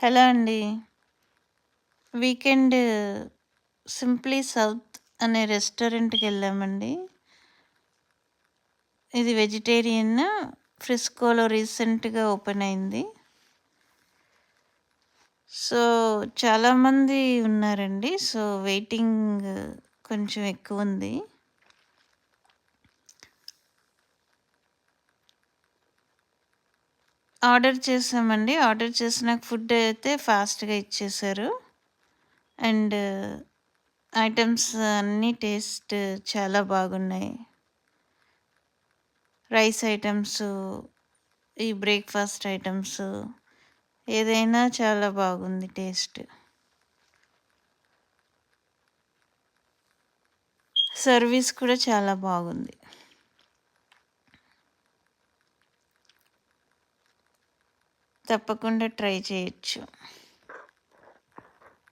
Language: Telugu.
హలో అండి. వీకెండ్ 'సింప్లీ సౌత్' అనే రెస్టారెంట్‌కెళ్ళామండి. ఇది వెజిటేరియన్. ఫ్రిస్కోలో రీసెంట్‌గా ఓపెన్ అయింది. సో, చాలామంది ఉన్నారండి. సో, వెయిటింగ్ కొంచెం ఎక్కువుంది. ఆర్డర్ చేశామండి. ఆర్డర్ చేసినాక ఫుడ్ అయితే ఫాస్ట్‌గా ఇచ్చేశారు. అండ్ ఐటెమ్స్ అన్నీ టేస్ట్ చాలా బాగున్నాయి. రైస్ ఐటెమ్సు, ఈ బ్రేక్‌ఫాస్ట్ ఐటెమ్సు ఏదైనా చాలా బాగుంది టేస్ట్. సర్వీస్ కూడా చాలా బాగుంది. తప్పకుండా ట్రై చేయొచ్చు.